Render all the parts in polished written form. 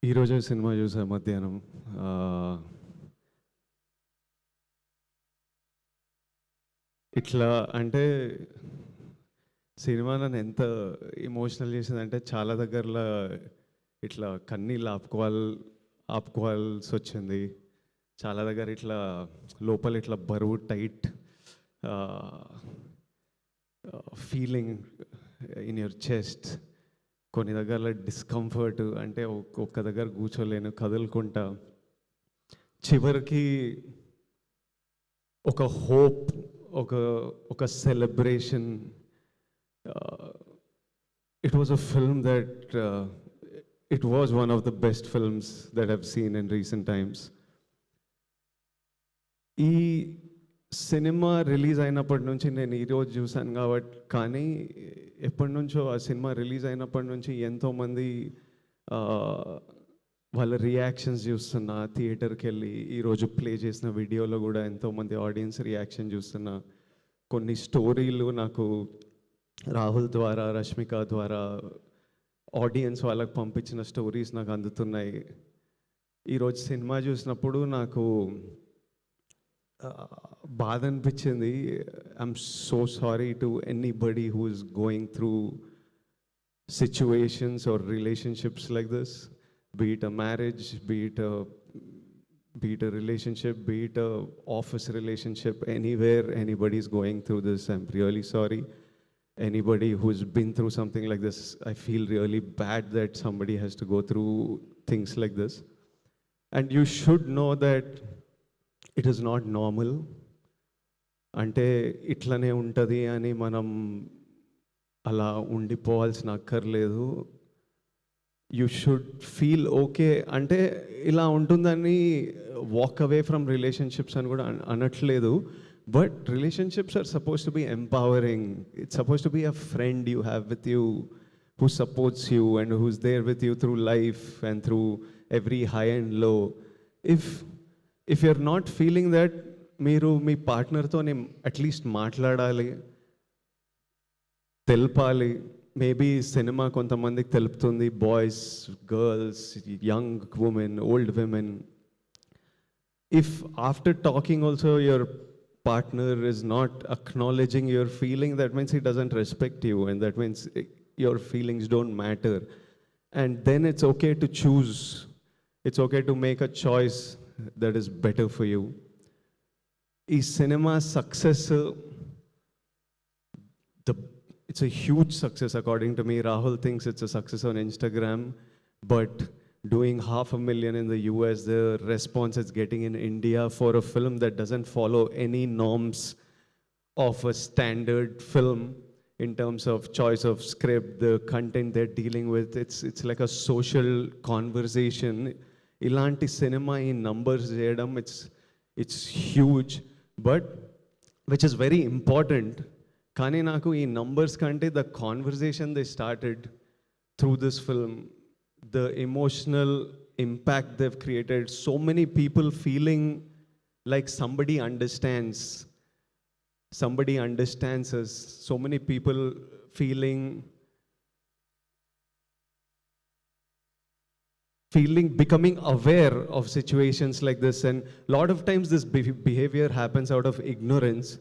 ఈరోజే సినిమా చూసా మధ్యాహ్నం. ఇట్లా అంటే సినిమా నన్ను ఎంత ఎమోషనల్ చేసిందంటే చాలా దగ్గరలో ఇట్లా కన్నీళ్ళు ఆపుకోవాల్సి వచ్చింది. చాలా దగ్గర ఇట్లా లోపల ఇట్లా బరువు tight feeling in your chest. కొన్ని దగ్గరలో డిస్కంఫర్ట్, అంటే ఒక్క దగ్గర కూర్చోలేను, కదులుకుంటా. చివరికి ఒక హోప్, ఒక ఒక celebration. It was a film that it was one of the best films that have seen in recent times. ఈ సినిమా రిలీజ్ అయినప్పటి నుంచి నేను ఈరోజు చూశాను కాబట్టి, కానీ ఎప్పటి నుంచో ఆ సినిమా రిలీజ్ అయినప్పటి నుంచి ఎంతోమంది వాళ్ళ రియాక్షన్స్ చూస్తున్నా. థియేటర్కి వెళ్ళి ఈరోజు ప్లే చేసిన వీడియోలో కూడా ఎంతోమంది ఆడియన్స్ రియాక్షన్ చూస్తున్నా. కొన్ని స్టోరీలు నాకు రాహుల్ ద్వారా, రష్మిక ద్వారా ఆడియన్స్ వాళ్ళకి పంపించిన స్టోరీస్ నాకు అందుతున్నాయి. ఈరోజు సినిమా చూసినప్పుడు నాకు బాధ అనిపించింది. I'm so sorry to anybody who is going through situations or relationships like this, be it a marriage, be it a relationship, be it a office relationship, anywhere anybody is going through this, I'm really sorry. Anybody who's been through something like this, I feel really bad that somebody has to go through things like this. And you should know that it is not normal. అంటే ఇట్లనే ఉంటుంది అని మనం అలా ఉండిపోవాల్సిన అక్కర్లేదు. You should feel okay. అంటే ఇలా ఉంటుందని వాక్ అవే ఫ్రమ్ రిలేషన్షిప్స్ అని కూడా అనట్లేదు. But relationships are suppose to be empowering. It's suppose to be a friend you have with you, who supports you and who's there with you through life and through every high and low. If you're not feeling that, మీరు మీ పార్ట్నర్తో at least మాట్లాడాలి, తెలపాలి. Maybe cinema కొంతమందికి తెలుపుతుంది, boys, girls, young women, old women. If after talking also your partner is not acknowledging your feeling, that means he doesn't respect you, and that means your feelings don't matter. And then it's okay to choose. It's okay to make a choice that is better for you. Is cinema success? It's a huge success according to me. Rahul thinks it's a success on Instagram, but doing 500,000 in the US, the response it's getting in India for a film that doesn't follow any norms of a standard film in terms of choice of script, the content they're dealing with. It's like a social conversation. Ilanti cinema in numbers cheyadam, it's huge, but which is very important. Kani naku ee numbers kante the conversation they started through this film, the emotional impact they've created, so many people feeling like somebody understands us, so many people becoming aware of situations like this. And a lot of times this behavior happens out of ignorance.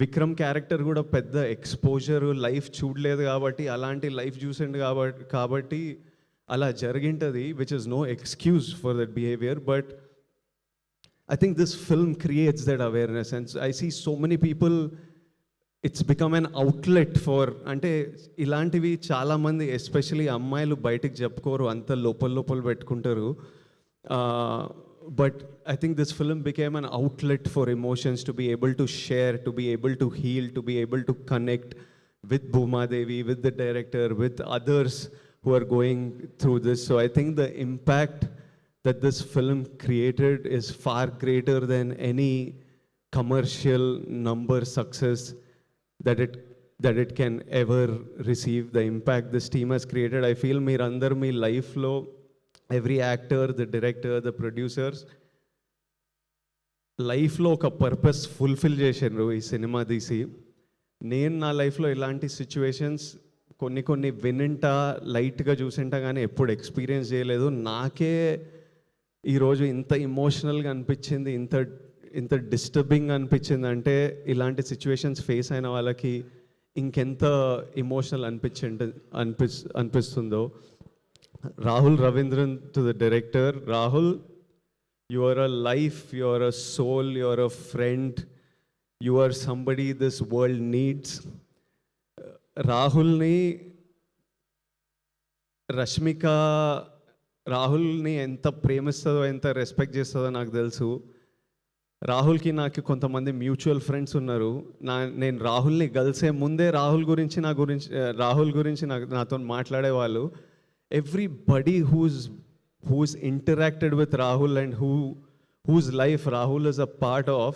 Vikram character కూడా పెద్ద exposure life చూడలేదు కాబట్టి, అలాంటి life చూసిండు కాబట్టి అలా జరిగింటుంది, which is no excuse for that behaviour. But I think this film creates that awareness. And I see so many people, it's become an outlet for, అంటే ఇలాంటివి చాలామంది ఎస్పెషలీ అమ్మాయిలు బయటికి చెప్పుకోరు, అంత లోపల పెట్టుకుంటారు. But I think this film became an outlet for emotions, to be able to share, to be able to heal, to be able to connect with Bhuma Devi, with the director, with others who are going through this. So I think the impact that this film created is far greater than any commercial number success that it can ever receive. The impact this team has created, I feel meer andar mee life lo, every actor, the director, the producers, లైఫ్లో ఒక purpose fulfil చేసారు ఈ cinema తీసి. నేను నా లైఫ్లో ఇలాంటి situations కొన్ని కొన్ని వినింటా లైట్గా చూసింటా కానీ ఎప్పుడు ఎక్స్పీరియన్స్ చేయలేదు. నాకే ఈరోజు ఇంత ఇమోషనల్గా అనిపించింది, ఇంత ఇంత డిస్టర్బింగ్ అనిపించింది అంటే ఇలాంటి సిచ్యువేషన్స్ ఫేస్ అయిన వాళ్ళకి ఇంకెంత ఇమోషనల్ అనిపిస్తుందో. Rahul Ravindran to the director. Rahul, you are a life, you are a soul, you are a friend, you are somebody this world needs. రాహుల్ని రష్మిక రాహుల్ని ఎంత ప్రేమిస్తుందో, ఎంత రెస్పెక్ట్ చేస్తుందో నాకు తెలుసు. రాహుల్కి నాకు కొంతమంది మ్యూచువల్ ఫ్రెండ్స్ ఉన్నారు. నేను రాహుల్ని కలిసే ముందే రాహుల్ గురించి నాతో మాట్లాడేవాళ్ళు. Everybody who's interacted with Rahul and whose life Rahul is a part of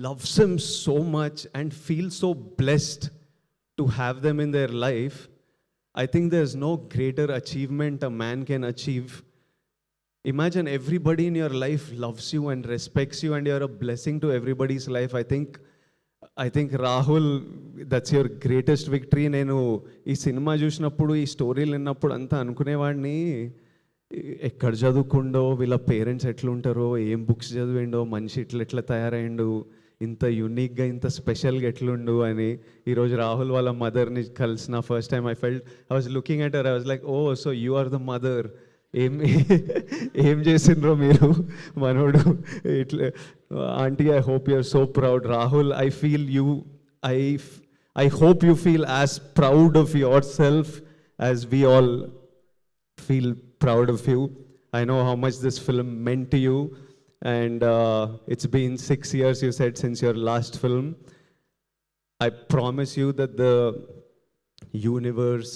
loves him so much and feels so blessed to have them in their life. I think there's no greater achievement a man can achieve. Imagine everybody in your life loves you and respects you and you're a blessing to everybody's life. I think Rahul, that's your greatest victory. నేను ఈ cinema చూసినప్పుడు, ఈ స్టోరీలు విన్నప్పుడు అంతా అనుకునేవాడిని, ఎక్కడ చదువుకుండో, వీళ్ళ పేరెంట్స్ ఎట్లుంటారో, ఏం బుక్స్ చదివిండో, మనిషి ఎట్లా తయారైండు, ఇంత యూనిక్గా ఇంత స్పెషల్గా ఎట్లుండు అని. ఈరోజు రాహుల్ వాళ్ళ మదర్ని కలిసిన first time I was looking at her, I was like, oh so you are the mother. ఏం చేసిండ్రో మీరు మనోడు ఇట్లా. Aunty, I hope you are so proud. Rahul, I feel you, I hope you feel as proud of yourself as we all feel proud of you. I know how much this film meant to you, and it's been 6 years, you said, since your last film. I promise you that the universe,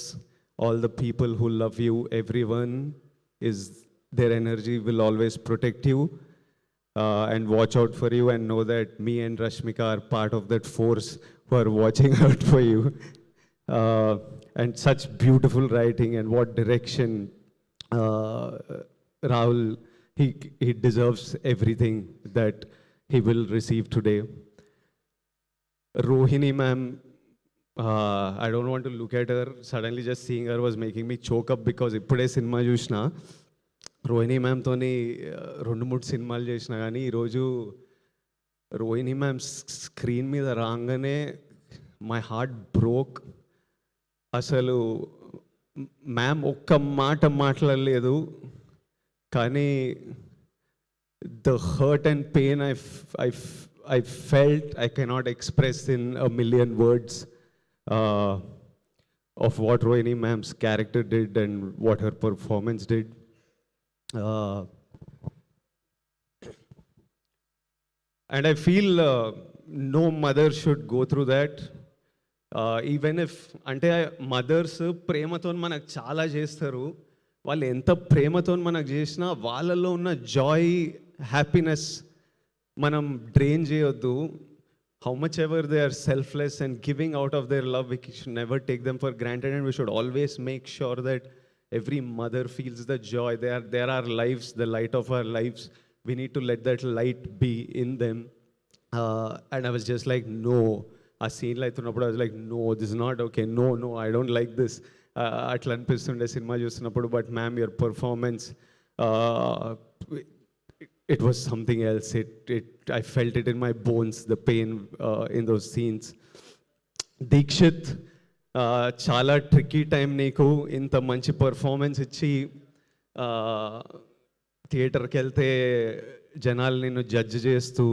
all the people who love you, everyone, their energy will always protect you and watch out for you, and know that me and Rashmika are part of that force who are watching out for you. And such beautiful writing, and what direction. Rahul, he deserves everything that he will receive today. Rohini ma'am, I don't want to look at her. Suddenly just seeing her was making me choke up, because ఇప్పుడే cinema చూసిన. రోహిణి మ్యామ్తోని 2-3 సినిమాలు చేసిన, కానీ ఈరోజు Rohini ma'am screen మీద రాగానే my heart broke. అసలు ma'am ఒక్క మాట మాట్లాడలేదు, కానీ the hurt and pain I felt I cannot express in a million words of what Rohini ma'am's character did and what her performance did. And I feel no mother should go through that. Even if అంటే mothers ప్రేమతో మనకు చాలా చేస్తారు. వాళ్ళు ఎంత ప్రేమతో మనకు చేసినా వాళ్ళలో ఉన్న జాయ్, హ్యాపీనెస్ మనం డ్రైన్ చేయొద్దు. How much ever they are selfless and giving out of their love, we should never take them for granted, and we should always make sure that every mother feels the joy. They are our lives, the light of our lives. We need to let that light be in them. And I was just like, no. ఆ సీన్లో అవుతున్నప్పుడు I was like, no, this is not okay, no, I don't like this. అట్లా అనిపిస్తుండే cinema చూస్తున్నప్పుడు. But ma'am, your performance, it was something else. I felt it in my bones, the pain in those scenes. Dikshit, చాలా tricky time నీకు. ఇంత మంచి performance ఇచ్చి థియేటర్కి వెళ్తే జనాలు నిన్ను జడ్జ్ చేస్తూ